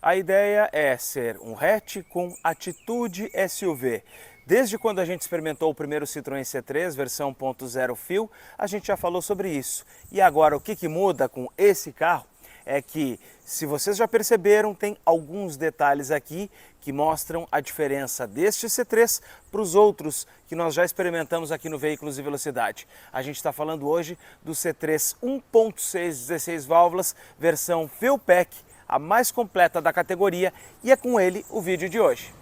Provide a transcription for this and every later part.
A ideia é ser um hatch com atitude SUV. Desde quando a gente experimentou o primeiro Citroën C3, versão 1.0 fio, a gente já falou sobre isso. E agora o que muda com esse carro é que, se vocês já perceberam, tem alguns detalhes aqui que mostram a diferença deste C3 para os outros que nós já experimentamos aqui no Veículos e Velocidade. A gente está falando hoje do C3 1.6 16 válvulas, versão Fuel Pack, a mais completa da categoria, e é com ele o vídeo de hoje.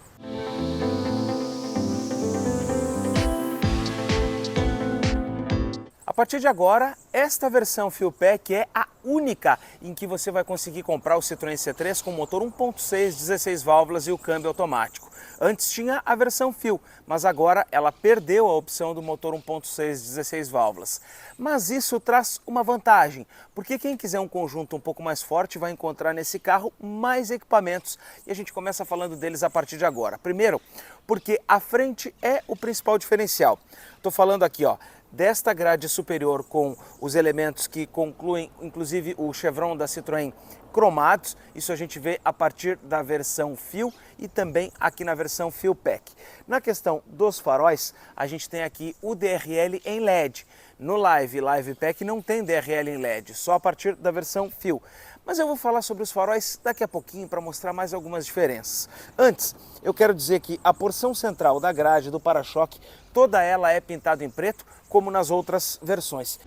A partir de agora, esta versão Fuel Pack é a única em que você vai conseguir comprar o Citroën C3 com motor 1.6 16 válvulas e o câmbio automático. Antes tinha a versão Fuel, mas agora ela perdeu a opção do motor 1.6 16 válvulas. Mas isso traz uma vantagem, porque quem quiser um conjunto um pouco mais forte vai encontrar nesse carro mais equipamentos, e a gente começa falando deles a partir de agora. Primeiro, porque a frente é o principal diferencial. Estou falando aqui, ó, desta grade superior com os elementos que concluem, inclusive o chevron da Citroën cromados. Isso a gente vê a partir da versão Fuel e também aqui na versão Fuel Pack. Na questão dos faróis, a gente tem aqui o DRL em LED. No Live Pack não tem DRL em LED, só a partir da versão Fuel. Mas eu vou falar sobre os faróis daqui a pouquinho para mostrar mais algumas diferenças. Antes, eu quero dizer que a porção central da grade do para-choque, toda ela é pintada em preto, como nas outras versões.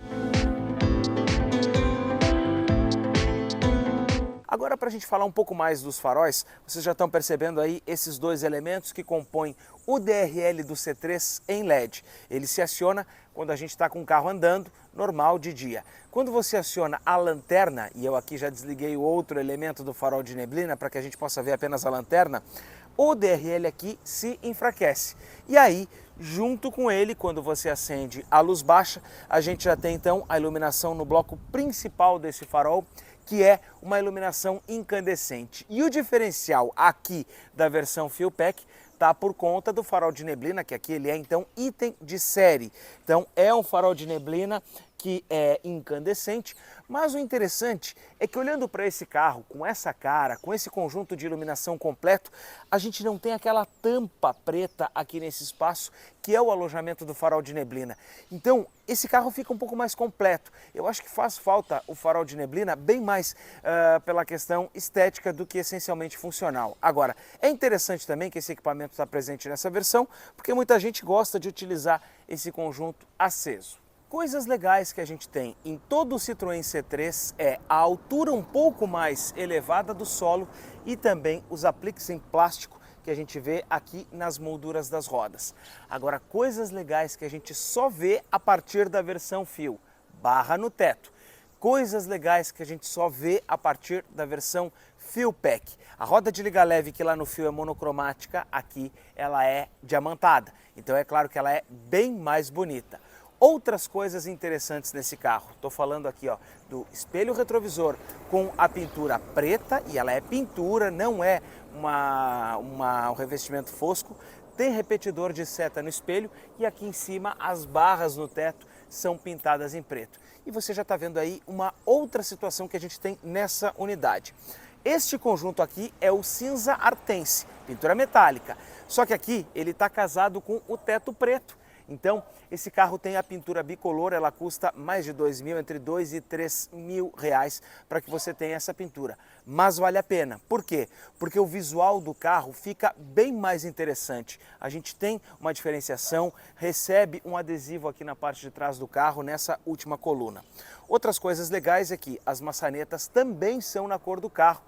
Agora, para a gente falar um pouco mais dos faróis, vocês já estão percebendo aí esses dois elementos que compõem o DRL do C3 em LED. Ele se aciona quando a gente está com o carro andando, normal de dia. Quando você aciona a lanterna, e eu aqui já desliguei o outro elemento do farol de neblina para que a gente possa ver apenas a lanterna, o DRL aqui se enfraquece. E aí, junto com ele, quando você acende a luz baixa, a gente já tem então a iluminação no bloco principal desse farol, que é uma iluminação incandescente. E o diferencial aqui da versão Fuel Pack está por conta do farol de neblina, que aqui ele é então item de série. Então é um farol de neblina que é incandescente, mas o interessante é que, olhando para esse carro com essa cara, com esse conjunto de iluminação completo, a gente não tem aquela tampa preta aqui nesse espaço que é o alojamento do farol de neblina. Então esse carro fica um pouco mais completo. Eu acho que faz falta o farol de neblina bem mais pela questão estética do que essencialmente funcional. Agora, é interessante também que esse equipamento está presente nessa versão, porque muita gente gosta de utilizar esse conjunto aceso. Coisas legais que a gente tem em todo o Citroën C3 é a altura um pouco mais elevada do solo e também os apliques em plástico que a gente vê aqui nas molduras das rodas. Agora, coisas legais que a gente só vê a partir da versão Fuel: barra no teto. Coisas legais que a gente só vê a partir da versão Fuel Pack. A roda de liga leve, que lá no Fuel é monocromática, aqui ela é diamantada. Então é claro que ela é bem mais bonita. Outras coisas interessantes nesse carro, estou falando aqui, ó, do espelho retrovisor com a pintura preta, e ela é pintura, não é um revestimento fosco. Tem repetidor de seta no espelho e aqui em cima as barras no teto são pintadas em preto. E você já está vendo aí uma outra situação que a gente tem nessa unidade. Este conjunto aqui é o cinza artense, pintura metálica, só que aqui ele está casado com o teto preto. Então, esse carro tem a pintura bicolor, ela custa mais de R$2.000, entre R$2.000 e R$3.000 para que você tenha essa pintura. Mas vale a pena. Por quê? Porque o visual do carro fica bem mais interessante. A gente tem uma diferenciação, recebe um adesivo aqui na parte de trás do carro, nessa última coluna. Outras coisas legais é que as maçanetas também são na cor do carro.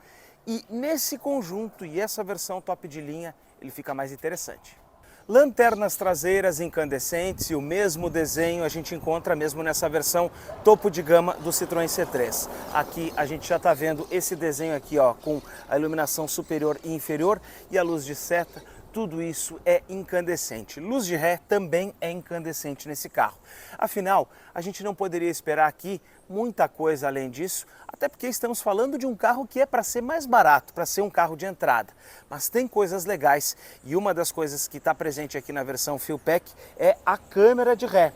E nesse conjunto e essa versão top de linha, ele fica mais interessante. Lanternas traseiras incandescentes e o mesmo desenho a gente encontra mesmo nessa versão topo de gama do Citroën C3. Aqui a gente já está vendo esse desenho aqui, ó, com a iluminação superior e inferior e a luz de seta. Tudo isso é incandescente. Luz de ré também é incandescente nesse carro. Afinal, a gente não poderia esperar aqui muita coisa além disso, até porque estamos falando de um carro que é para ser mais barato, para ser um carro de entrada. Mas tem coisas legais, e uma das coisas que está presente aqui na versão Fuel Pack é a câmera de ré.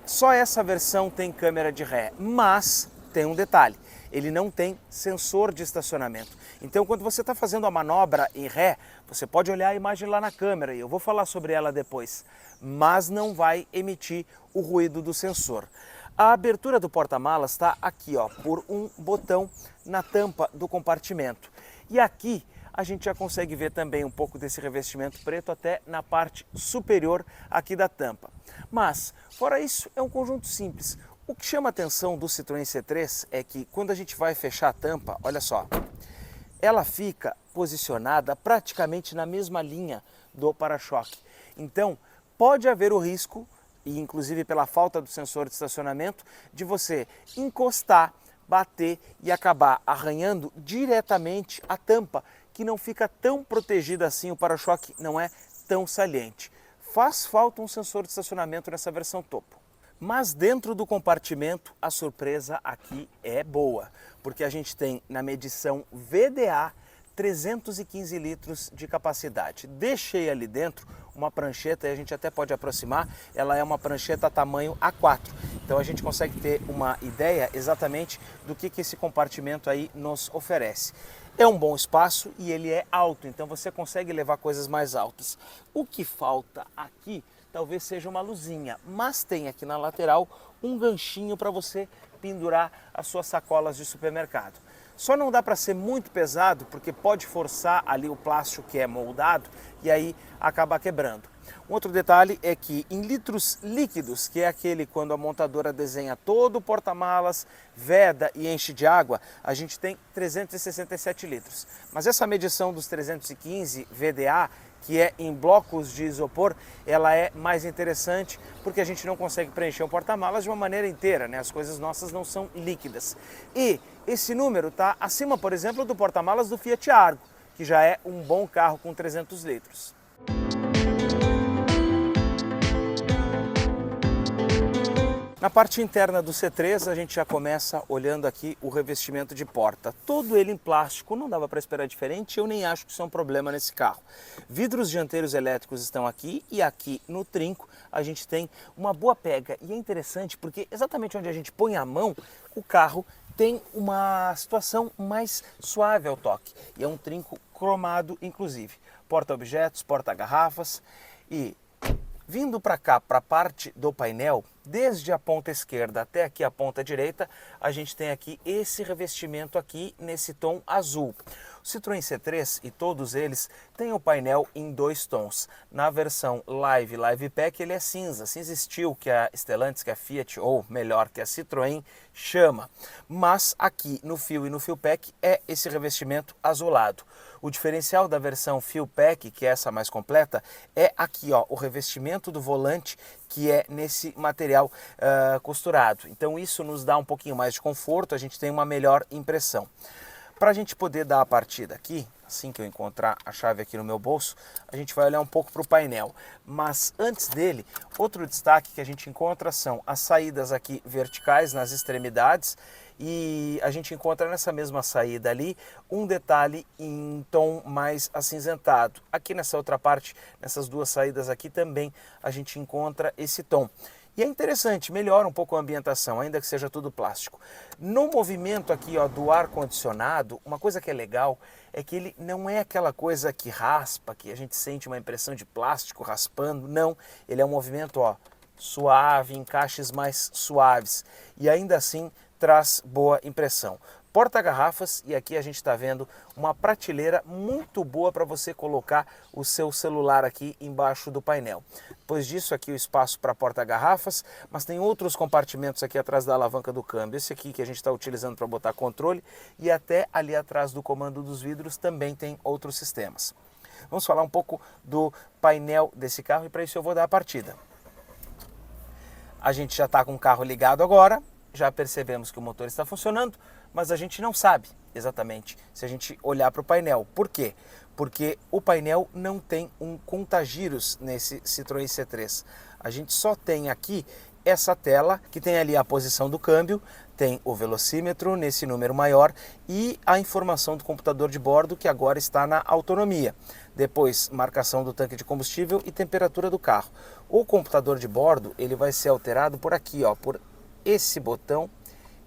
Só essa versão tem câmera de ré, mas tem um detalhe. ele não tem sensor de estacionamento. Então, quando você está fazendo a manobra em ré, você pode olhar a imagem lá na câmera, e eu vou falar sobre ela depois, mas não vai emitir o ruído do sensor. A abertura do porta-malas está aqui, ó, por um botão na tampa do compartimento. E aqui a gente já consegue ver também um pouco desse revestimento preto até na parte superior aqui da tampa. Mas, fora isso, é um conjunto simples. O que chama a atenção do Citroën C3 é que quando a gente vai fechar a tampa, olha só, ela fica posicionada praticamente na mesma linha do para-choque. Então, pode haver o risco, e inclusive pela falta do sensor de estacionamento, de você encostar, bater e acabar arranhando diretamente a tampa, que não fica tão protegida assim, o para-choque não é tão saliente. Faz falta um sensor de estacionamento nessa versão topo. Mas dentro do compartimento a surpresa aqui é boa, porque a gente tem na medição VDA 315 litros de capacidade. Deixei ali dentro uma prancheta, e a gente até pode aproximar, ela é uma prancheta tamanho A4. Então a gente consegue ter uma ideia exatamente do que esse compartimento aí nos oferece. É um bom espaço e ele é alto, então você consegue levar coisas mais altas. O que falta aqui talvez seja uma luzinha, mas tem aqui na lateral um ganchinho para você pendurar as suas sacolas de supermercado. Só não dá para ser muito pesado porque pode forçar ali o plástico que é moldado e aí acaba quebrando. Um outro detalhe é que em litros líquidos, que é aquele quando a montadora desenha todo o porta-malas, veda e enche de água, a gente tem 367 litros. Mas essa medição dos 315 VDA, que é em blocos de isopor, ela é mais interessante porque a gente não consegue preencher um porta-malas de uma maneira inteira, né? As coisas nossas não são líquidas. E esse número está acima, por exemplo, do porta-malas do Fiat Argo, que já é um bom carro com 300 litros. Na parte interna do C3 a gente já começa olhando aqui o revestimento de porta. Todo ele em plástico, não dava para esperar diferente, eu nem acho que isso é um problema nesse carro. Vidros dianteiros elétricos estão aqui e aqui no trinco a gente tem uma boa pega. E é interessante porque exatamente onde a gente põe a mão, o carro tem uma situação mais suave ao toque. E é um trinco cromado inclusive. Porta-objetos, porta-garrafas e... Vindo para cá, para a parte do painel, desde a ponta esquerda até aqui a ponta direita, a gente tem aqui esse revestimento aqui nesse tom azul. O Citroën C3 e todos eles têm o painel em dois tons. Na versão Live Pack ele é cinza, cinza steel que a Stellantis, que a Fiat, ou melhor, que a Citroën chama. Mas aqui no Fuel e no Fuel Pack é esse revestimento azulado. O diferencial da versão Fuel Pack, que é essa mais completa, é aqui, ó, o revestimento do volante, que é nesse material costurado. Então isso nos dá um pouquinho mais de conforto, a gente tem uma melhor impressão. Para a gente poder dar a partida aqui, assim que eu encontrar a chave aqui no meu bolso, a gente vai olhar um pouco para o painel. Mas antes dele, outro destaque que a gente encontra são as saídas aqui verticais nas extremidades, e a gente encontra nessa mesma saída ali um detalhe em tom mais acinzentado. Aqui nessa outra parte, nessas duas saídas aqui também a gente encontra esse tom. E é interessante, melhora um pouco a ambientação, ainda que seja tudo plástico. No movimento aqui, ó, do ar-condicionado, uma coisa que é legal é que ele não é aquela coisa que raspa, que a gente sente uma impressão de plástico raspando, não. Ele é um movimento, ó, suave, encaixes mais suaves e ainda assim traz boa impressão. Porta-garrafas, e aqui a gente está vendo uma prateleira muito boa para você colocar o seu celular aqui embaixo do painel. Depois disso aqui o espaço para porta-garrafas, mas tem outros compartimentos aqui atrás da alavanca do câmbio. Esse aqui que a gente está utilizando para botar controle, e até ali atrás do comando dos vidros também tem outros sistemas. Vamos falar um pouco do painel desse carro e para isso eu vou dar a partida. A gente já está com o carro ligado agora, já percebemos que o motor está funcionando, mas a gente não sabe exatamente se a gente olhar para o painel. Por quê? Porque o painel não tem um contagiros nesse Citroën C3. A gente só tem aqui essa tela que tem ali a posição do câmbio, tem o velocímetro nesse número maior e a informação do computador de bordo que agora está na autonomia. Depois, marcação do tanque de combustível e temperatura do carro. O computador de bordo ele vai ser alterado por aqui, ó, por esse botão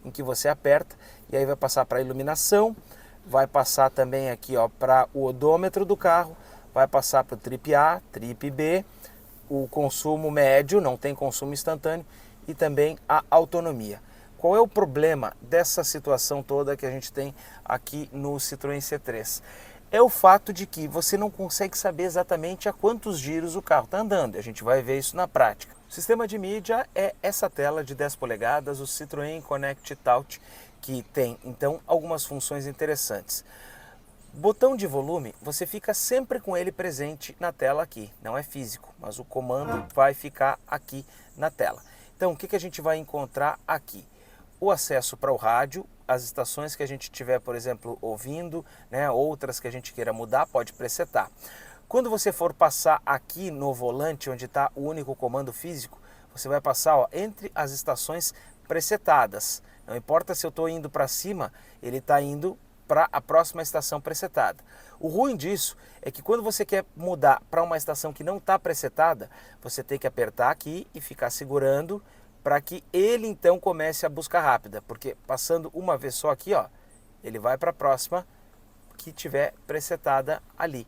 em que você aperta e aí vai passar para a iluminação, vai passar também aqui para o odômetro do carro, vai passar para o trip A, trip B, o consumo médio, não tem consumo instantâneo, e também a autonomia. Qual é o problema dessa situação toda que a gente tem aqui no Citroën C3? É o fato de que você não consegue saber exatamente a quantos giros o carro está andando. A gente vai ver isso na prática. O sistema de mídia é essa tela de 10 polegadas, o Citroën Connect Touch, que tem então algumas funções interessantes. Botão de volume, você fica sempre com ele presente na tela aqui. Não é físico, mas o comando vai ficar aqui na tela. Então, o que a gente vai encontrar aqui? O acesso para o rádio, as estações que a gente tiver, por exemplo, ouvindo, né, outras que a gente queira mudar, pode presetar. Quando você for passar aqui no volante, onde está o único comando físico, você vai passar entre as estações presetadas. Não importa se eu estou indo para cima, ele está indo para a próxima estação presetada. O ruim disso é que quando você quer mudar para uma estação que não está presetada, você tem que apertar aqui e ficar segurando para que ele então comece a busca rápida, porque passando uma vez só aqui, ele vai para a próxima que tiver presetada ali.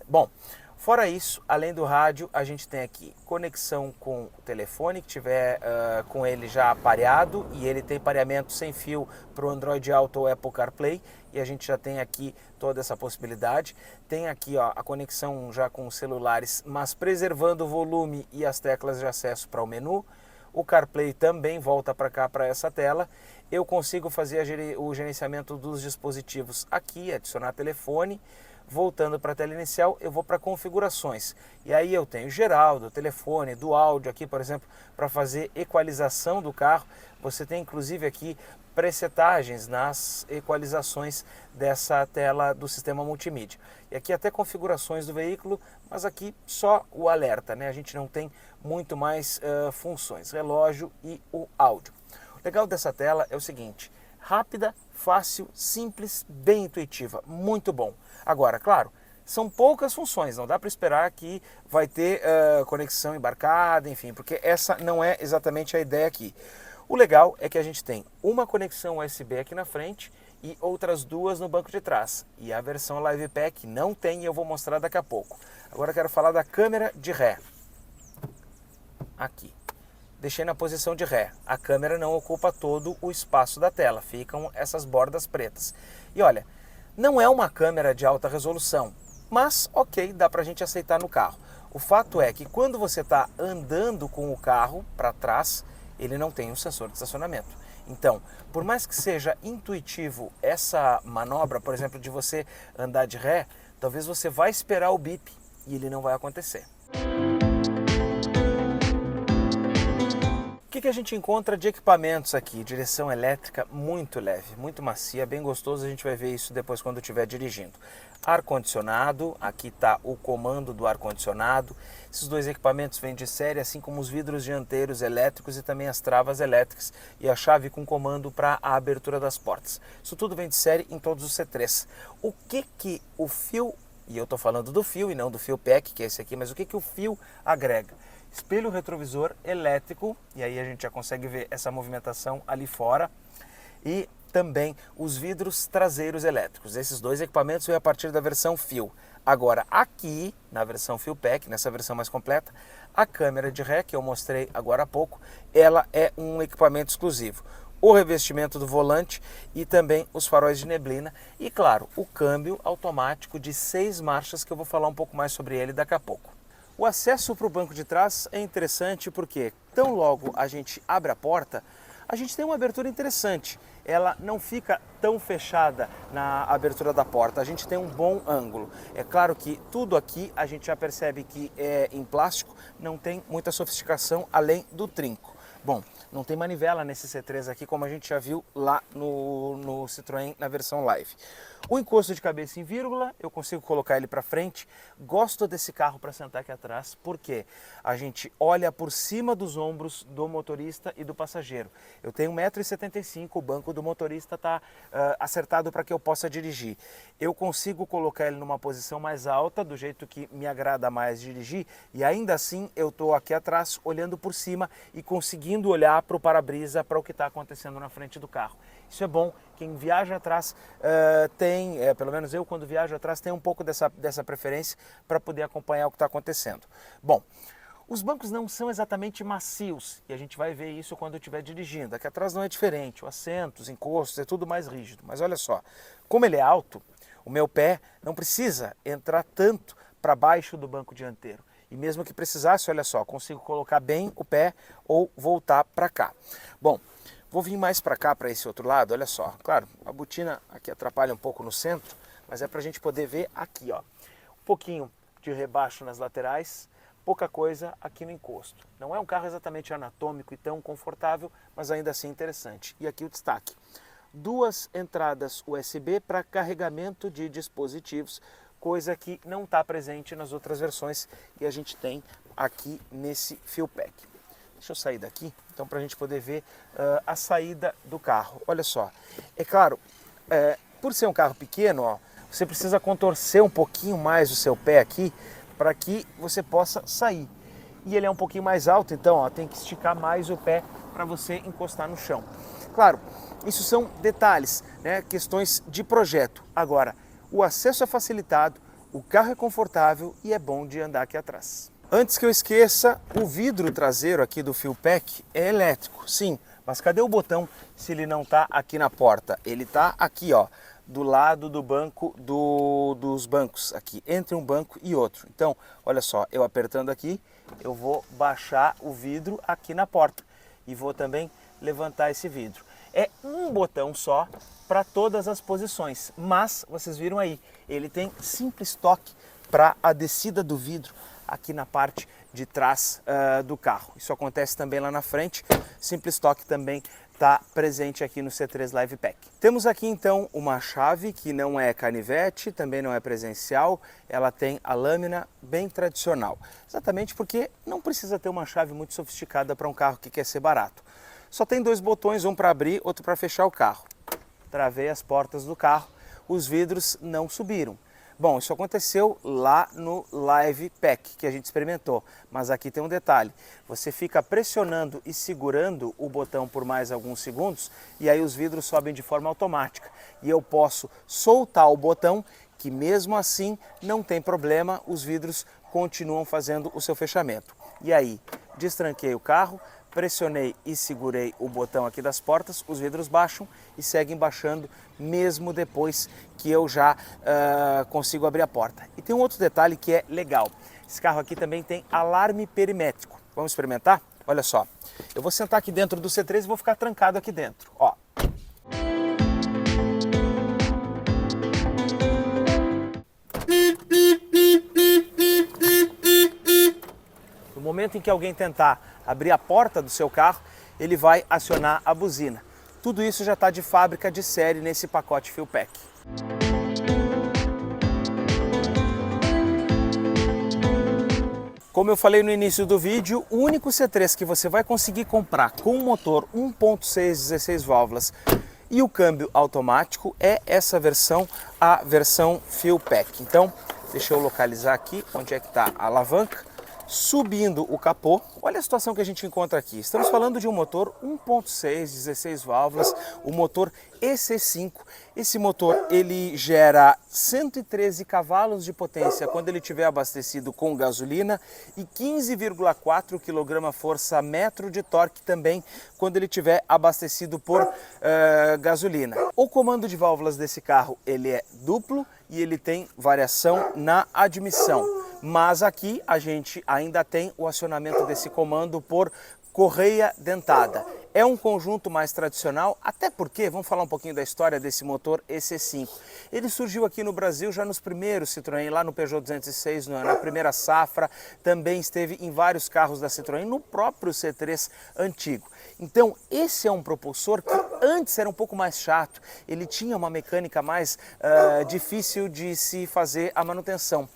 Bom, fora isso, além do rádio, a gente tem aqui conexão com o telefone, que tiver com ele já pareado, e ele tem pareamento sem fio para o Android Auto ou Apple CarPlay, e a gente já tem aqui toda essa possibilidade. Tem aqui a conexão já com os celulares, mas preservando o volume e as teclas de acesso para o menu. O CarPlay também volta para cá, para essa tela. Eu consigo fazer o gerenciamento dos dispositivos aqui, adicionar telefone. Voltando para a tela inicial, eu vou para configurações. E aí eu tenho geral, do telefone, do áudio aqui, por exemplo, para fazer equalização do carro. Você tem inclusive aqui presetagens nas equalizações dessa tela do sistema multimídia. E aqui até configurações do veículo, mas aqui só o alerta, né? A gente não tem muito mais funções, relógio e o áudio. O legal dessa tela é o seguinte: rápida, fácil, simples, bem intuitiva, muito bom. Agora, claro, são poucas funções, não dá para esperar que vai ter conexão embarcada, enfim, porque essa não é exatamente a ideia aqui. O legal é que a gente tem uma conexão USB aqui na frente e outras duas no banco de trás. E a versão Live Pack não tem, e eu vou mostrar daqui a pouco. Agora eu quero falar da câmera de ré. Aqui. Deixei na posição de ré. A câmera não ocupa todo o espaço da tela, ficam essas bordas pretas. E olha, não é uma câmera de alta resolução, mas ok, dá pra gente aceitar no carro. O fato é que quando você está andando com o carro para trás, ele não tem um sensor de estacionamento. Então, por mais que seja intuitivo essa manobra, por exemplo, de você andar de ré, talvez você vai esperar o bip e ele não vai acontecer. O que a gente encontra de equipamentos aqui? Direção elétrica muito leve, muito macia, bem gostoso. A gente vai ver isso depois quando estiver dirigindo. Ar-condicionado, aqui está o comando do ar-condicionado. Esses dois equipamentos vêm de série, assim como os vidros dianteiros elétricos e também as travas elétricas e a chave com comando para a abertura das portas. Isso tudo vem de série em todos os C3. O que o fio, e eu estou falando do fio e não do fio PEC, que é esse aqui, mas o que o fio agrega? Espelho retrovisor elétrico, e aí a gente já consegue ver essa movimentação ali fora, e também os vidros traseiros elétricos. Esses dois equipamentos vêm a partir da versão fio. Agora aqui, na versão fio PEC, nessa versão mais completa, a câmera de ré, que eu mostrei agora há pouco, ela é um equipamento exclusivo. O revestimento do volante e também os faróis de neblina e, claro, o câmbio automático de 6 marchas, que eu vou falar um pouco mais sobre ele daqui a pouco. O acesso para o banco de trás é interessante porque tão logo a gente abre a porta, a gente tem uma abertura interessante. Ela não fica tão fechada na abertura da porta, a gente tem um bom ângulo. É claro que tudo aqui a gente já percebe que é em plástico, não tem muita sofisticação além do trinco. Bom, não tem manivela nesse C3 aqui, como a gente já viu lá no Citroën na versão Live. O encosto de cabeça em vírgula, eu consigo colocar ele para frente. Gosto desse carro para sentar aqui atrás, porque a gente olha por cima dos ombros do motorista e do passageiro. Eu tenho 1,75 m, o banco do motorista está acertado para que eu possa dirigir. Eu consigo colocar ele numa posição mais alta, do jeito que me agrada mais dirigir, e ainda assim eu estou aqui atrás olhando por cima e conseguindo conseguindo olhar para o para-brisa, para o que está acontecendo na frente do carro. Isso é bom, quem viaja atrás pelo menos eu quando viajo atrás, tenho um pouco dessa preferência para poder acompanhar o que está acontecendo. Bom, os bancos não são exatamente macios e a gente vai ver isso quando eu estiver dirigindo. Aqui atrás não é diferente, o assento, os encostos, é tudo mais rígido. Mas olha só, como ele é alto, o meu pé não precisa entrar tanto para baixo do banco dianteiro. E mesmo que precisasse, olha só, consigo colocar bem o pé ou voltar para cá. Bom, vou vir mais para cá, para esse outro lado, olha só. Claro, a botina aqui atrapalha um pouco no centro, mas é para a gente poder ver aqui, ó. Um pouquinho de rebaixo nas laterais, pouca coisa aqui no encosto. Não é um carro exatamente anatômico e tão confortável, mas ainda assim interessante. E aqui o destaque. 2 entradas USB para carregamento de dispositivos, coisa que não está presente nas outras versões e a gente tem aqui nesse Fuel Pack. Deixa eu sair daqui, então, para a gente poder ver a saída do carro. Olha só, é claro, por ser um carro pequeno, ó, você precisa contorcer um pouquinho mais o seu pé aqui para que você possa sair. E ele é um pouquinho mais alto, então ó, tem que esticar mais o pé para você encostar no chão. Claro, isso são detalhes, né, questões de projeto. Agora, o acesso é facilitado, o carro é confortável e é bom de andar aqui atrás. Antes que eu esqueça, o vidro traseiro aqui do Fuel Pack é elétrico, sim, mas cadê o botão se ele não está aqui na porta? Ele está aqui, ó, do lado do banco dos bancos, aqui, entre um banco e outro. Então, olha só, eu apertando aqui, eu vou baixar o vidro aqui na porta e vou também levantar esse vidro. É um botão só para todas as posições, mas vocês viram aí, ele tem simples toque para a descida do vidro aqui na parte de trás do carro. Isso acontece também lá na frente, simples toque também está presente aqui no C3 Live Pack. Temos aqui então uma chave que não é canivete, também não é presencial, ela tem a lâmina bem tradicional, exatamente porque não precisa ter uma chave muito sofisticada para um carro que quer ser barato. Só tem 2 botões, um para abrir, outro para fechar o carro. Travei as portas do carro, os vidros não subiram. Bom, isso aconteceu lá no Live Pack que a gente experimentou, mas aqui tem um detalhe. Você fica pressionando e segurando o botão por mais alguns segundos e aí os vidros sobem de forma automática. E eu posso soltar o botão que mesmo assim não tem problema, os vidros continuam fazendo o seu fechamento. E aí, destranquei o carro, pressionei e segurei o botão aqui das portas, os vidros baixam e seguem baixando mesmo depois que eu já consigo abrir a porta. E tem um outro detalhe que é legal, esse carro aqui também tem alarme perimétrico. Vamos experimentar? Olha só, eu vou sentar aqui dentro do C3 e vou ficar trancado aqui dentro, ó. No momento em que alguém tentar abrir a porta do seu carro, ele vai acionar a buzina. Tudo isso já está de fábrica de série nesse pacote Fuel Pack. Como eu falei no início do vídeo, o único C3 que você vai conseguir comprar com motor 1.6 16 válvulas e o câmbio automático é essa versão, a versão Fuel Pack. Então, deixa eu localizar aqui onde é que está a alavanca. Subindo o capô, olha a situação que a gente encontra aqui. Estamos falando de um motor 1.6, 16 válvulas, o motor EC5. Esse motor ele gera 113 cavalos de potência quando ele estiver abastecido com gasolina e 15,4 kgfm de torque também quando ele estiver abastecido por gasolina. O comando de válvulas desse carro ele é duplo e ele tem variação na admissão. Mas aqui a gente ainda tem o acionamento desse comando por correia dentada. É um conjunto mais tradicional, até porque, vamos falar um pouquinho da história desse motor EC5. Ele surgiu aqui no Brasil já nos primeiros Citroën, lá no Peugeot 206, na primeira safra, também esteve em vários carros da Citroën, no próprio C3 antigo. Então, esse é um propulsor que antes era um pouco mais chato, ele tinha uma mecânica mais difícil de se fazer a manutenção.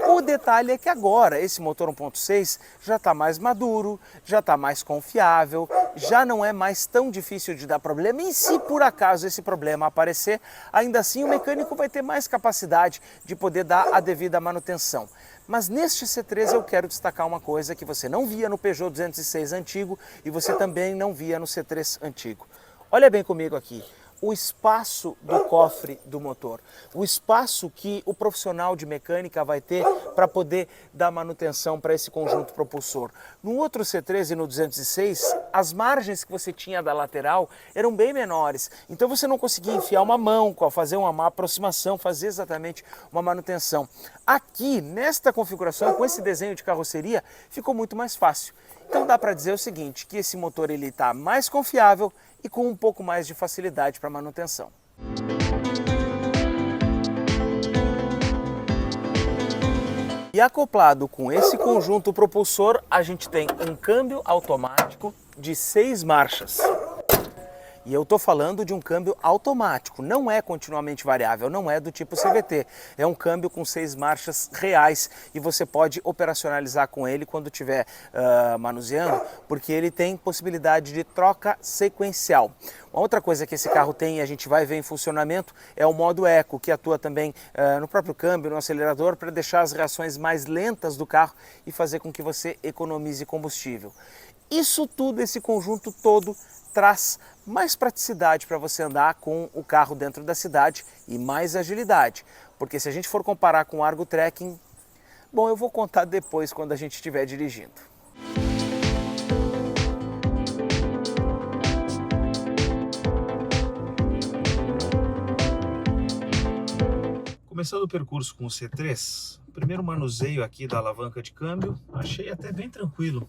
O detalhe é que agora esse motor 1.6 já está mais maduro, já está mais confiável, já não é mais tão difícil de dar problema. E se por acaso esse problema aparecer, ainda assim o mecânico vai ter mais capacidade de poder dar a devida manutenção. Mas neste C3 eu quero destacar uma coisa que você não via no Peugeot 206 antigo e você também não via no C3 antigo. Olha bem comigo aqui. O espaço do cofre do motor, o espaço que o profissional de mecânica vai ter para poder dar manutenção para esse conjunto propulsor. No outro C3 e no 206, as margens que você tinha da lateral eram bem menores, então você não conseguia enfiar uma mão, fazer uma aproximação, fazer exatamente uma manutenção. Aqui, nesta configuração, com esse desenho de carroceria, ficou muito mais fácil. Então dá para dizer o seguinte, que esse motor ele está mais confiável e com um pouco mais de facilidade para manutenção. E acoplado com esse conjunto propulsor, a gente tem um câmbio automático de 6 marchas. E eu estou falando de um câmbio automático, não é continuamente variável, não é do tipo CVT. É um câmbio com 6 marchas reais e você pode operacionalizar com ele quando estiver manuseando, porque ele tem possibilidade de troca sequencial. Uma outra coisa que esse carro tem e a gente vai ver em funcionamento é o modo Eco, que atua também no próprio câmbio, no acelerador, para deixar as reações mais lentas do carro e fazer com que você economize combustível. Isso tudo, esse conjunto todo, traz mais praticidade para você andar com o carro dentro da cidade e mais agilidade. Porque se a gente for comparar com o Argo Trekking, bom, eu vou contar depois quando a gente estiver dirigindo. Começando o percurso com o C3, o primeiro manuseio aqui da alavanca de câmbio, achei até bem tranquilo.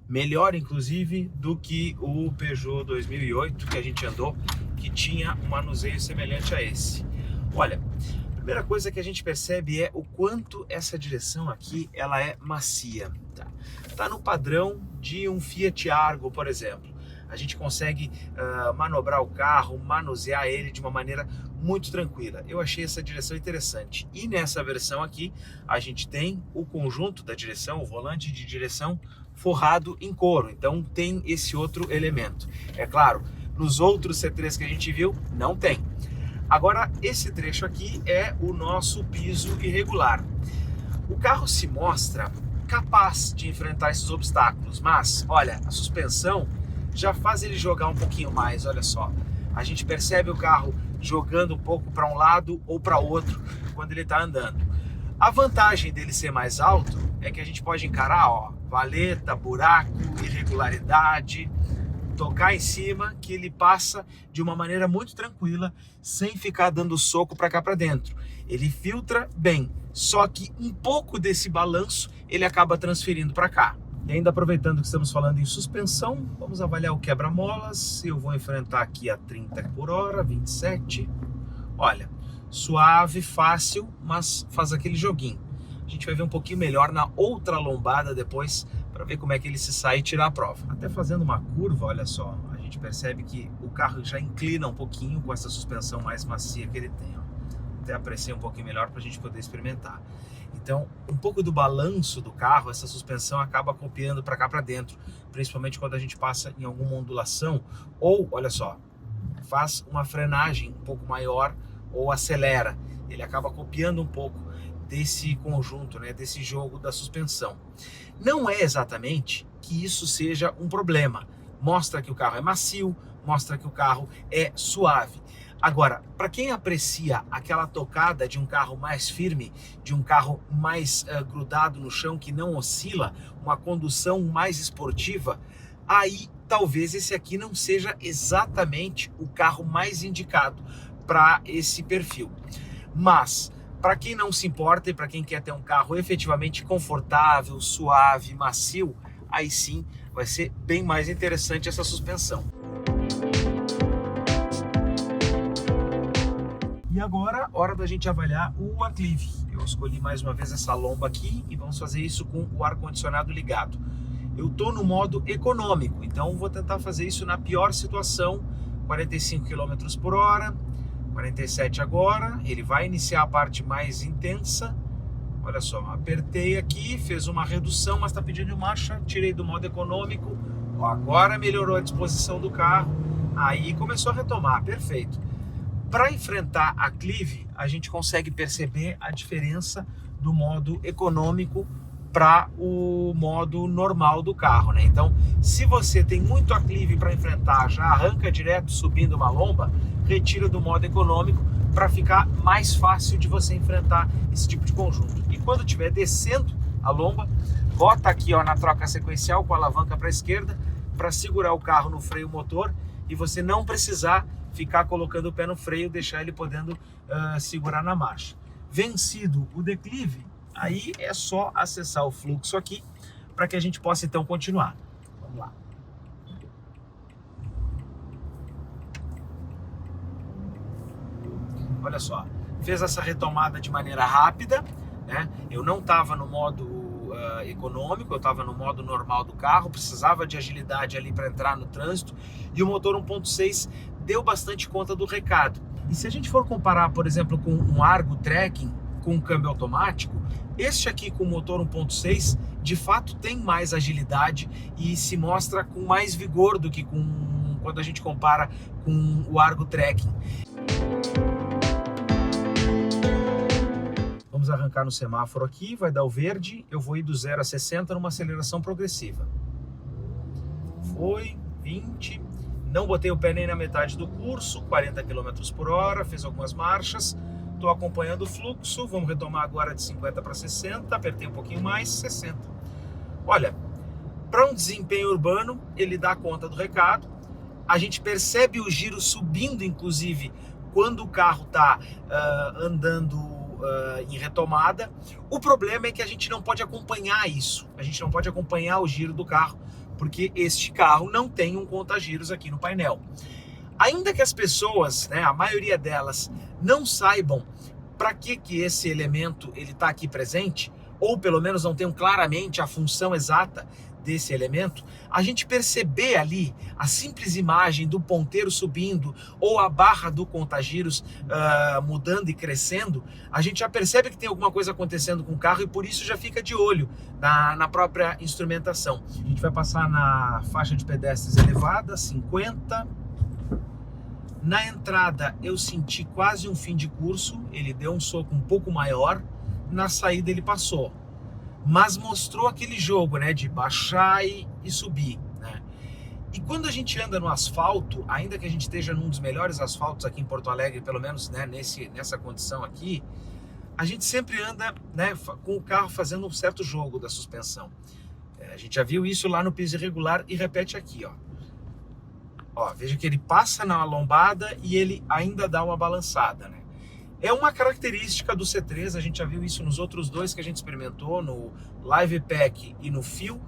Melhor, inclusive, do que o Peugeot 2008 que a gente andou, que tinha um manuseio semelhante a esse. Olha, a primeira coisa que a gente percebe é o quanto essa direção aqui ela é macia. Tá no padrão de um Fiat Argo, por exemplo. A gente consegue manobrar o carro, manusear ele de uma maneira muito tranquila. Eu achei essa direção interessante. E nessa versão aqui, a gente tem o conjunto da direção, o volante de direção forrado em couro. Então tem esse outro elemento. É claro, nos outros C3 que a gente viu, não tem. Agora, esse trecho aqui é o nosso piso irregular. O carro se mostra capaz de enfrentar esses obstáculos, mas, olha, a suspensão já faz ele jogar um pouquinho mais, olha só. A gente percebe o carro jogando um pouco para um lado ou para outro quando ele está andando. A vantagem dele ser mais alto é que a gente pode encarar, ó, valeta, buraco, irregularidade, tocar em cima, que ele passa de uma maneira muito tranquila, sem ficar dando soco para cá para dentro. Ele filtra bem, só que um pouco desse balanço ele acaba transferindo para cá. E ainda aproveitando que estamos falando em suspensão, vamos avaliar o quebra-molas. Eu vou enfrentar aqui a 30 por hora, 27. Olha, suave, fácil, mas faz aquele joguinho. A gente vai ver um pouquinho melhor na outra lombada depois, para ver como é que ele se sai e tirar a prova. Até fazendo uma curva, olha só, a gente percebe que o carro já inclina um pouquinho com essa suspensão mais macia que ele tem. Ó. Até apreciei um pouquinho melhor para a gente poder experimentar. Então, um pouco do balanço do carro, essa suspensão acaba copiando para cá para dentro, principalmente quando a gente passa em alguma ondulação, ou, olha só, faz uma frenagem um pouco maior ou acelera. Ele acaba copiando um pouco desse conjunto, né, desse jogo da suspensão. Não é exatamente que isso seja um problema. Mostra que o carro é macio, mostra que o carro é suave. Agora, para quem aprecia aquela tocada de um carro mais firme, de um carro mais grudado no chão, que não oscila, uma condução mais esportiva, aí talvez esse aqui não seja exatamente o carro mais indicado para esse perfil. Mas, para quem não se importa e para quem quer ter um carro efetivamente confortável, suave, macio, aí sim vai ser bem mais interessante essa suspensão. E agora, hora da gente avaliar o aclive. Eu escolhi mais uma vez essa lomba aqui e vamos fazer isso com o ar-condicionado ligado. Eu estou no modo econômico, então vou tentar fazer isso na pior situação, 45 km por hora, 47 agora. Ele vai iniciar a parte mais intensa, Olha só, apertei aqui, fez uma redução, mas está pedindo marcha, tirei do modo econômico, ó, agora melhorou a disposição do carro, aí começou a retomar, perfeito. Para enfrentar a Clive, a gente consegue perceber a diferença do modo econômico para o modo normal do carro, né? Então, se você tem muito aclive para enfrentar, já arranca direto subindo uma lomba, retira do modo econômico para ficar mais fácil de você enfrentar esse tipo de conjunto. E quando estiver descendo a lomba, bota aqui, ó, na troca sequencial com a alavanca para a esquerda para segurar o carro no freio motor e você não precisar ficar colocando o pé no freio, deixar ele podendo segurar na marcha. Vencido o declive, aí é só acessar o fluxo aqui para que a gente possa então continuar. Vamos lá. Olha só, fez essa retomada de maneira rápida, né? Eu não estava no modo econômico, eu estava no modo normal do carro, precisava de agilidade ali para entrar no trânsito e o motor 1.6 deu bastante conta do recado. E se a gente for comparar, por exemplo, com um Argo Trekking, com um câmbio automático, este aqui com motor 1.6 de fato tem mais agilidade e se mostra com mais vigor do que quando a gente compara com o Argo Trekking. Vamos arrancar no semáforo aqui, vai dar o verde, eu vou ir do 0 a 60 numa aceleração progressiva. Foi, 20, não botei o pé nem na metade do curso, 40 km por hora, fiz algumas marchas, estou acompanhando o fluxo, vamos retomar agora de 50 para 60, apertei um pouquinho mais, 60. Olha, para um desempenho urbano, ele dá conta do recado, a gente percebe o giro subindo, inclusive, quando o carro está andando em retomada. O problema é que a gente não pode acompanhar isso, a gente não pode acompanhar o giro do carro, porque este carro não tem um conta-giros aqui no painel. Ainda que as pessoas, né, a maioria delas, não saibam para que esse elemento ele está aqui presente, ou pelo menos não tenham claramente a função exata desse elemento, a gente perceber ali a simples imagem do ponteiro subindo ou a barra do contagiros mudando e crescendo, a gente já percebe que tem alguma coisa acontecendo com o carro e por isso já fica de olho na própria instrumentação. A gente vai passar na faixa de pedestres elevada, 50. Na entrada eu senti quase um fim de curso, ele deu um soco um pouco maior, na saída ele passou. Mas mostrou aquele jogo, né, de baixar e subir, né? E quando a gente anda no asfalto, ainda que a gente esteja num dos melhores asfaltos aqui em Porto Alegre, pelo menos, né, nessa condição aqui, a gente sempre anda, né, com o carro fazendo um certo jogo da suspensão. A gente já viu isso lá no piso irregular e repete aqui, ó. Ó, veja que ele passa na lombada e ele ainda dá uma balançada, né? É uma característica do C3, a gente já viu isso nos outros dois que a gente experimentou, no Live Pack e no Feel,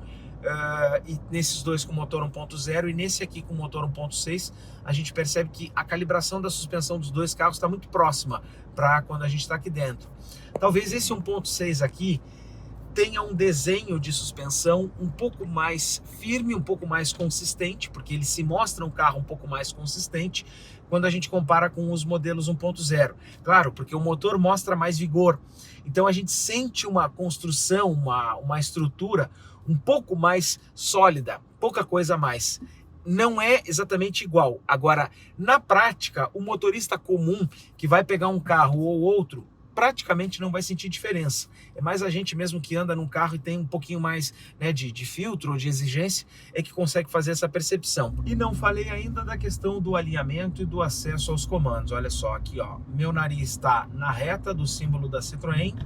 e nesses dois com motor 1.0 e nesse aqui com motor 1.6, a gente percebe que a calibração da suspensão dos dois carros está muito próxima para quando a gente está aqui dentro. Talvez esse 1.6 aqui tenha um desenho de suspensão um pouco mais firme, um pouco mais consistente, porque ele se mostra um carro um pouco mais consistente quando a gente compara com os modelos 1.0. Claro, porque o motor mostra mais vigor. Então a gente sente uma construção, uma estrutura um pouco mais sólida, pouca coisa a mais. Não é exatamente igual. Agora, na prática, o motorista comum que vai pegar um carro ou outro, praticamente não vai sentir diferença. É mais a gente mesmo que anda num carro e tem um pouquinho mais, né, de filtro ou de exigência, é que consegue fazer essa percepção. E não falei ainda da questão do alinhamento e do acesso aos comandos. Olha só, aqui ó, meu nariz está na reta do símbolo da Citroën,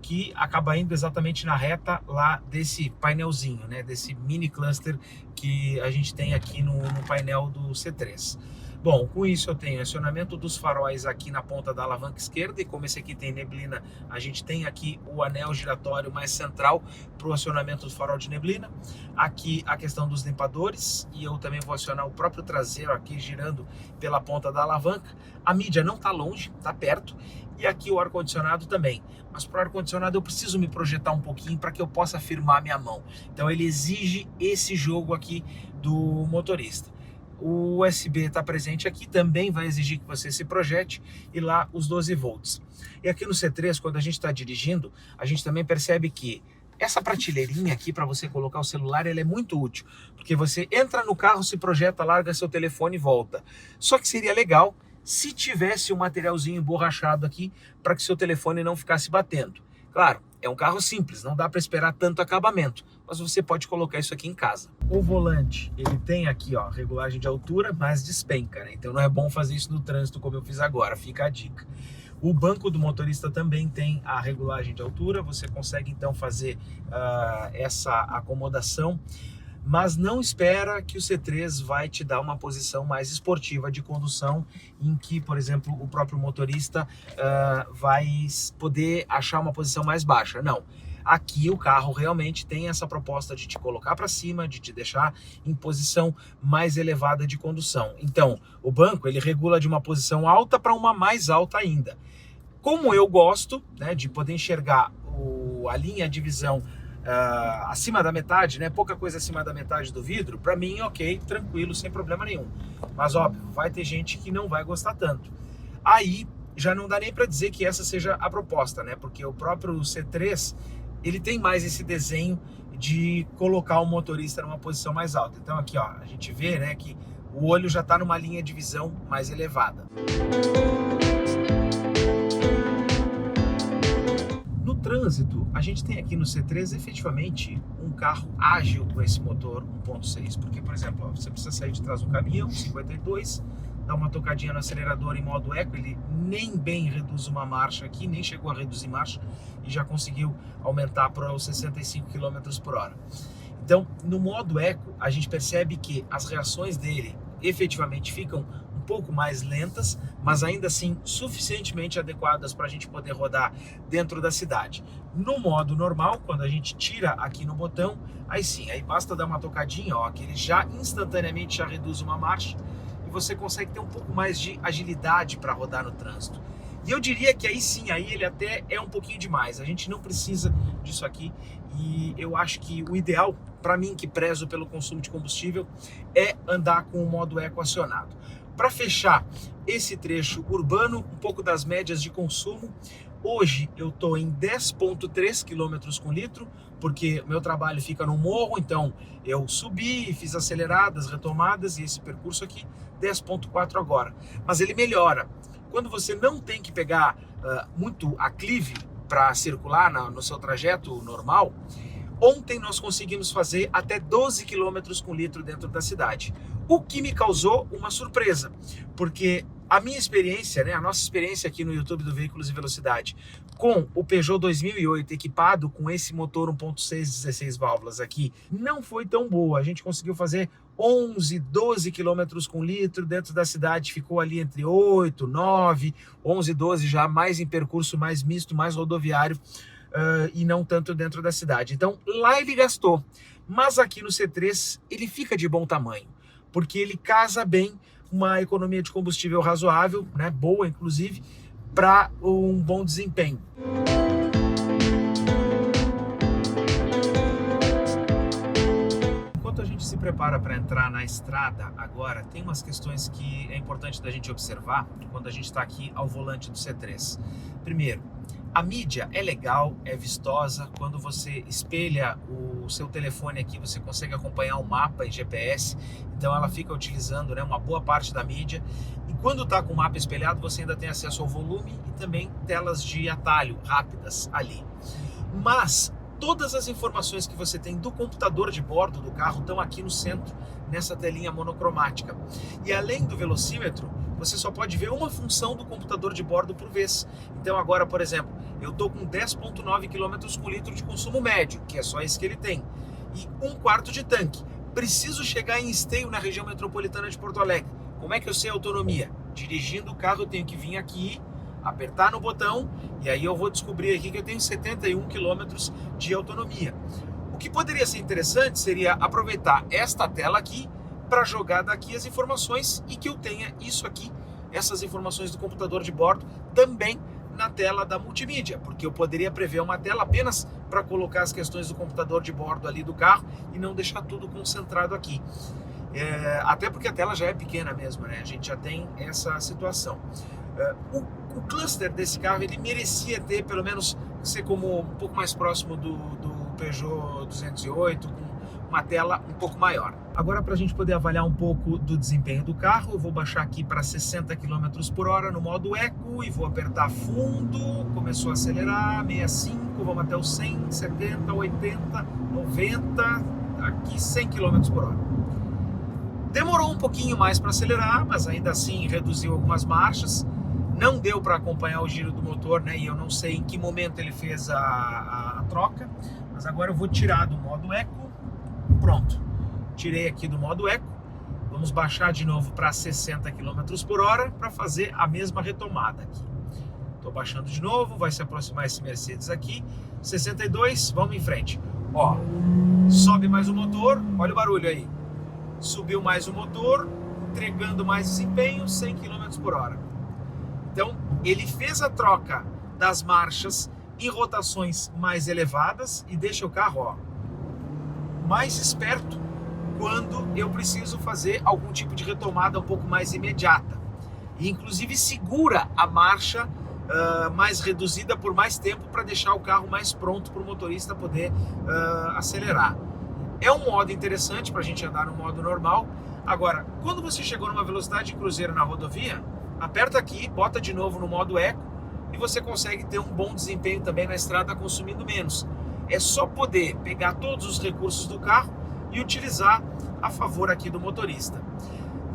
que acaba indo exatamente na reta lá desse painelzinho, né, desse mini cluster que a gente tem aqui no painel do C3. Bom, com isso eu tenho acionamento dos faróis aqui na ponta da alavanca esquerda, e como esse aqui tem neblina, a gente tem aqui o anel giratório mais central para o acionamento do farol de neblina. Aqui a questão dos limpadores, e eu também vou acionar o próprio traseiro aqui girando pela ponta da alavanca. A mídia não está longe, está perto, e aqui o ar-condicionado também. Mas para o ar-condicionado eu preciso me projetar um pouquinho para que eu possa firmar minha mão. Então ele exige esse jogo aqui do motorista. O USB está presente aqui, também vai exigir que você se projete, e lá os 12 volts. E aqui no C3, quando a gente está dirigindo, a gente também percebe que essa prateleirinha aqui para você colocar o celular, ela é muito útil, porque você entra no carro, se projeta, larga seu telefone e volta. Só que seria legal se tivesse um materialzinho emborrachado aqui para que seu telefone não ficasse batendo. Claro, é um carro simples, não dá para esperar tanto acabamento, mas você pode colocar isso aqui em casa. O volante, ele tem aqui, ó, regulagem de altura, mas despenca, né? Então não é bom fazer isso no trânsito como eu fiz agora, fica a dica. O banco do motorista também tem a regulagem de altura, você consegue então fazer essa acomodação, mas não espera que o C3 vai te dar uma posição mais esportiva de condução, em que, por exemplo, o próprio motorista vai poder achar uma posição mais baixa. Não. Aqui o carro realmente tem essa proposta de te colocar para cima, de te deixar em posição mais elevada de condução. Então, o banco ele regula de uma posição alta para uma mais alta ainda. Como eu gosto, né, de poder enxergar a linha de visão acima da metade, né, pouca coisa acima da metade do vidro, para mim, ok, tranquilo, sem problema nenhum. Mas óbvio, vai ter gente que não vai gostar tanto. Aí já não dá nem para dizer que essa seja a proposta, né, porque o próprio C3 ele tem mais esse desenho de colocar o motorista numa posição mais alta. Então aqui, ó, a gente vê, né, que o olho já está numa linha de visão mais elevada. No trânsito, a gente tem aqui no C3 efetivamente um carro ágil com esse motor 1.6, porque, por exemplo, ó, você precisa sair de trás do caminhão, 52, dá uma tocadinha no acelerador em modo eco, ele nem bem reduz uma marcha aqui, nem chegou a reduzir marcha e já conseguiu aumentar para os 65 km por hora. Então, no modo eco, a gente percebe que as reações dele efetivamente ficam um pouco mais lentas, mas ainda assim suficientemente adequadas para a gente poder rodar dentro da cidade. No modo normal, quando a gente tira aqui no botão, aí sim, aí basta dar uma tocadinha, ó, que ele já instantaneamente já reduz uma marcha e você consegue ter um pouco mais de agilidade para rodar no trânsito. E eu diria que aí sim, aí ele até é um pouquinho demais, a gente não precisa disso aqui, e eu acho que o ideal, para mim que prezo pelo consumo de combustível, é andar com o modo eco acionado. Para fechar esse trecho urbano, um pouco das médias de consumo, hoje eu estou em 10,3 km com litro, porque meu trabalho fica no morro, então eu subi, fiz aceleradas, retomadas, e esse percurso aqui, 10,4 agora. Mas ele melhora. Quando você não tem que pegar muito aclive para circular no seu trajeto normal, ontem nós conseguimos fazer até 12 km com litro dentro da cidade, o que me causou uma surpresa, porque a minha experiência, né, a nossa experiência aqui no YouTube do Veículos e Velocidade, com o Peugeot 2008 equipado com esse motor 1.6 16 válvulas aqui, não foi tão boa. A gente conseguiu fazer 11, 12 km com litro dentro da cidade, ficou ali entre 8, 9, 11, 12 já mais em percurso mais misto, mais rodoviário, e não tanto dentro da cidade. Então lá ele gastou, mas aqui no C3 ele fica de bom tamanho, porque ele casa bem uma economia de combustível razoável, né, boa inclusive, para um bom desempenho. Enquanto a gente se prepara para entrar na estrada agora, tem umas questões que é importante da gente observar quando a gente está aqui ao volante do C3. Primeiro, a mídia é legal, é vistosa. Quando você espelha o seu telefone aqui, você consegue acompanhar o mapa e GPS, então ela fica utilizando, né, uma boa parte da mídia. E quando está com o mapa espelhado, você ainda tem acesso ao volume e também telas de atalho rápidas ali. Mas todas as informações que você tem do computador de bordo do carro estão aqui no centro, nessa telinha monocromática. E além do velocímetro, você só pode ver uma função do computador de bordo por vez. Então agora, por exemplo, eu estou com 10,9 km com litro de consumo médio, que é só esse que ele tem, e 1/4 de tanque. Preciso chegar em Esteio, na região metropolitana de Porto Alegre. Como é que eu sei a autonomia? Dirigindo o carro eu tenho que vir aqui, apertar no botão, e aí eu vou descobrir aqui que eu tenho 71 km de autonomia. O que poderia ser interessante seria aproveitar esta tela aqui para jogar daqui as informações e que eu tenha isso aqui, essas informações do computador de bordo, também na tela da multimídia, porque eu poderia prever uma tela apenas para colocar as questões do computador de bordo ali do carro e não deixar tudo concentrado aqui. até porque a tela já é pequena mesmo, né? A gente já tem essa situação. O cluster desse carro, ele merecia ter, pelo menos, ser como um pouco mais próximo do Peugeot 208, com uma tela um pouco maior. Agora, para a gente poder avaliar um pouco do desempenho do carro, eu vou baixar aqui para 60 km por hora no modo Eco e vou apertar fundo, começou a acelerar, 65, vamos até os 100, 70, 80, 90, aqui 100 km por hora. Demorou um pouquinho mais para acelerar, mas ainda assim reduziu algumas marchas. Não deu para acompanhar o giro do motor, né? E eu não sei em que momento ele fez a troca. Mas agora eu vou tirar do modo Eco. Pronto. Tirei aqui do modo Eco. Vamos baixar de novo para 60 km por hora para fazer a mesma retomada aqui. Estou baixando de novo, vai se aproximar esse Mercedes aqui. 62, vamos em frente. Ó, sobe mais o motor, olha o barulho aí. Subiu mais o motor, entregando mais desempenho, 100 km por hora. Então, ele fez a troca das marchas em rotações mais elevadas e deixa o carro, ó, mais esperto quando eu preciso fazer algum tipo de retomada um pouco mais imediata. E, inclusive, segura a marcha mais reduzida por mais tempo para deixar o carro mais pronto para o motorista poder acelerar. É um modo interessante para a gente andar no modo normal. Agora, quando você chegou numa velocidade de cruzeiro na rodovia, aperta aqui, bota de novo no modo Eco e você consegue ter um bom desempenho também na estrada consumindo menos. É só poder pegar todos os recursos do carro e utilizar a favor aqui do motorista.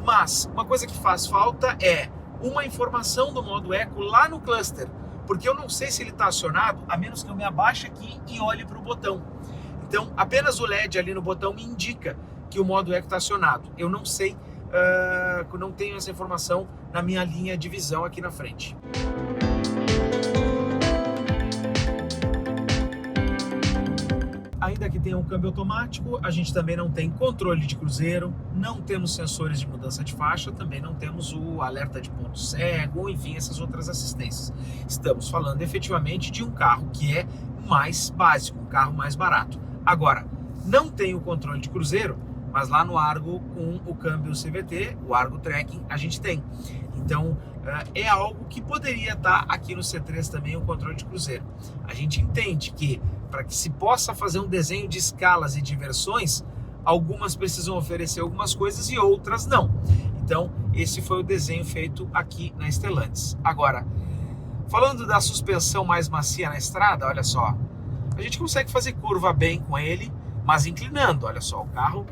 Mas uma coisa que faz falta é uma informação do modo Eco lá no cluster, porque eu não sei se ele está acionado, a menos que eu me abaixe aqui e olhe para o botão. Então, apenas o LED ali no botão me indica que o modo Eco está acionado. Eu não sei, não tenho essa informação na minha linha de visão aqui na frente. Ainda que tenha um câmbio automático, a gente também não tem controle de cruzeiro, não temos sensores de mudança de faixa, também não temos o alerta de ponto cego, enfim, essas outras assistências. Estamos falando efetivamente de um carro que é mais básico, um carro mais barato. Agora, não tem o controle de cruzeiro, mas lá no Argo, com o câmbio CVT, o Argo Tracking, a gente tem. Então, é algo que poderia estar aqui no C3 também, o controle de cruzeiro. A gente entende que, para que se possa fazer um desenho de escalas e de versões, algumas precisam oferecer algumas coisas e outras não. Então, esse foi o desenho feito aqui na Stellantis. Agora, falando da suspensão mais macia na estrada, olha só, a gente consegue fazer curva bem com ele, mas inclinando, olha só, o carro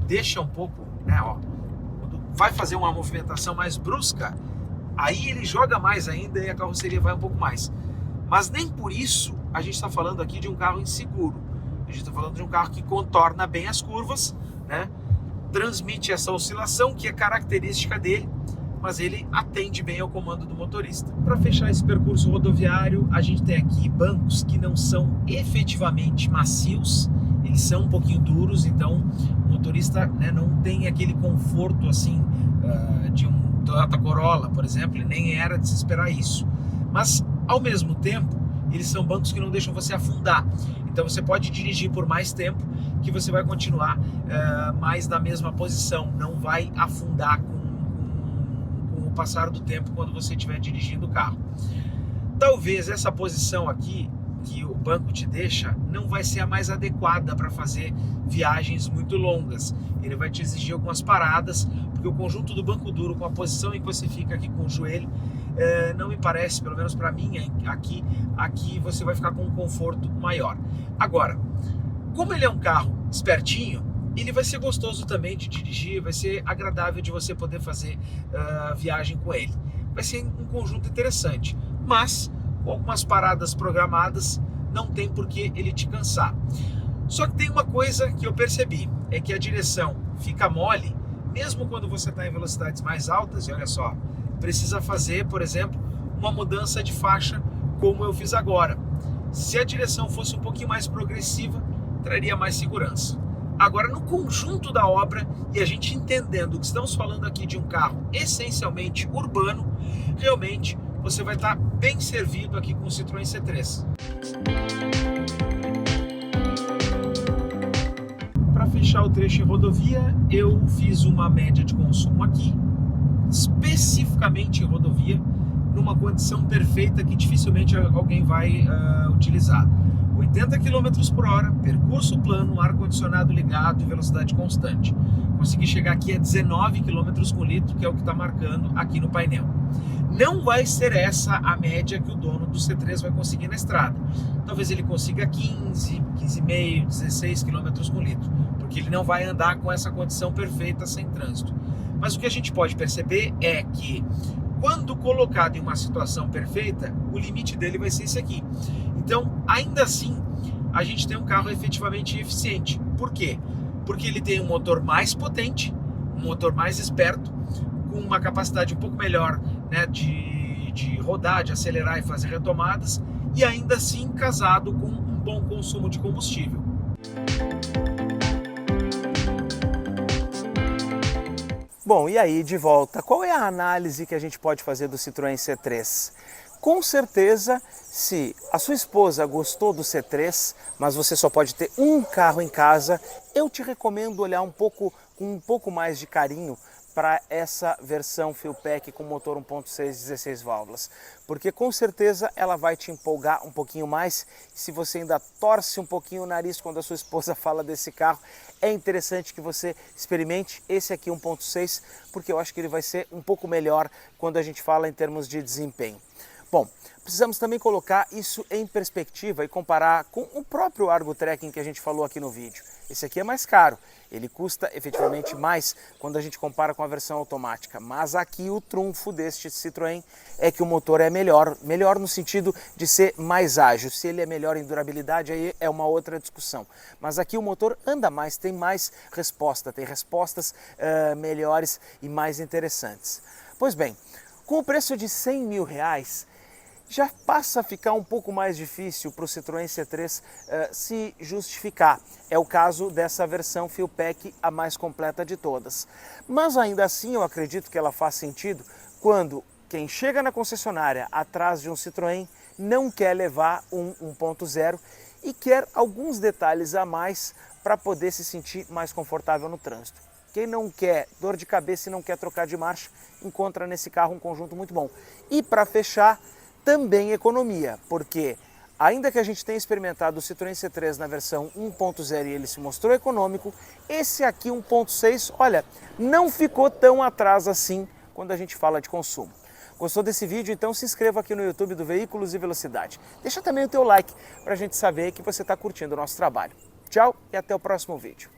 deixa um pouco, né, ó, quando vai fazer uma movimentação mais brusca, aí ele joga mais ainda e a carroceria vai um pouco mais. Mas nem por isso a gente está falando aqui de um carro inseguro. A gente está falando de um carro que contorna bem as curvas, né, transmite essa oscilação que é característica dele, mas ele atende bem ao comando do motorista. Para fechar esse percurso rodoviário, a gente tem aqui bancos que não são efetivamente macios, eles são um pouquinho duros, então o motorista, né, não tem aquele conforto assim de um Toyota Corolla, por exemplo, e nem era de se esperar isso. Mas, ao mesmo tempo, eles são bancos que não deixam você afundar. Então você pode dirigir por mais tempo que você vai continuar mais na mesma posição, não vai afundar com o passar do tempo quando você estiver dirigindo o carro. Talvez essa posição aqui que o banco te deixa não vai ser a mais adequada para fazer viagens muito longas. Ele vai te exigir algumas paradas, porque o conjunto do banco duro com a posição em que você fica aqui com o joelho não me parece, pelo menos para mim, aqui você vai ficar com um conforto maior. Agora, como ele é um carro espertinho, ele vai ser gostoso também de dirigir, vai ser agradável de você poder fazer viagem com ele. Vai ser um conjunto interessante, mas com algumas paradas programadas não tem por que ele te cansar. Só que tem uma coisa que eu percebi, é que a direção fica mole, mesmo quando você está em velocidades mais altas, e olha só, precisa fazer, por exemplo, uma mudança de faixa como eu fiz agora. Se a direção fosse um pouquinho mais progressiva, traria mais segurança. Agora, no conjunto da obra, e a gente entendendo que estamos falando aqui de um carro essencialmente urbano, realmente você vai estar bem servido aqui com o Citroën C3. Para fechar fechar o trecho em rodovia, eu fiz uma média de consumo aqui, especificamente em rodovia, numa condição perfeita que dificilmente alguém vai utilizar. 80 km por hora, percurso plano, ar-condicionado ligado e velocidade constante. Consegui chegar aqui a 19 km com litro, que é o que está marcando aqui no painel. Não vai ser essa a média que o dono do C3 vai conseguir na estrada. Talvez ele consiga 15, 15,5, 16 km com litro, porque ele não vai andar com essa condição perfeita sem trânsito. Mas o que a gente pode perceber é que, quando colocado em uma situação perfeita, o limite dele vai ser esse aqui. Então, ainda assim, a gente tem um carro efetivamente eficiente. Por quê? Porque ele tem um motor mais potente, um motor mais esperto, com uma capacidade um pouco melhor, né, de rodar, de acelerar e fazer retomadas, e ainda assim casado com um bom consumo de combustível. Bom, e aí, de volta, qual é a análise que a gente pode fazer do Citroën C3? Com certeza, se a sua esposa gostou do C3, mas você só pode ter um carro em casa, eu te recomendo olhar com um pouco mais de carinho para essa versão Fuel Pack com motor 1.6 16 válvulas, porque com certeza ela vai te empolgar um pouquinho mais. Se você ainda torce um pouquinho o nariz quando a sua esposa fala desse carro, é interessante que você experimente esse aqui 1.6, porque eu acho que ele vai ser um pouco melhor quando a gente fala em termos de desempenho. Bom, precisamos também colocar isso em perspectiva e comparar com o próprio Argo Trekking que a gente falou aqui no vídeo. Esse aqui é mais caro, ele custa efetivamente mais quando a gente compara com a versão automática, mas aqui o trunfo deste Citroën é que o motor é melhor no sentido de ser mais ágil. Se ele é melhor em durabilidade, aí é uma outra discussão. Mas aqui o motor anda mais, tem mais resposta, tem respostas melhores e mais interessantes. Pois bem, com o preço de R$100 mil, já passa a ficar um pouco mais difícil para o Citroën C3 se justificar. É o caso dessa versão Fuel Pack, a mais completa de todas. Mas ainda assim eu acredito que ela faz sentido quando quem chega na concessionária atrás de um Citroën não quer levar um 1.0 e quer alguns detalhes a mais para poder se sentir mais confortável no trânsito. Quem não quer dor de cabeça e não quer trocar de marcha, encontra nesse carro um conjunto muito bom. E para fechar, também economia, porque ainda que a gente tenha experimentado o Citroën C3 na versão 1.0 e ele se mostrou econômico, esse aqui 1.6, olha, não ficou tão atrás assim quando a gente fala de consumo. Gostou desse vídeo? Então se inscreva aqui no YouTube do Veículos e Velocidade. Deixa também o teu like para a gente saber que você está curtindo o nosso trabalho. Tchau e até o próximo vídeo.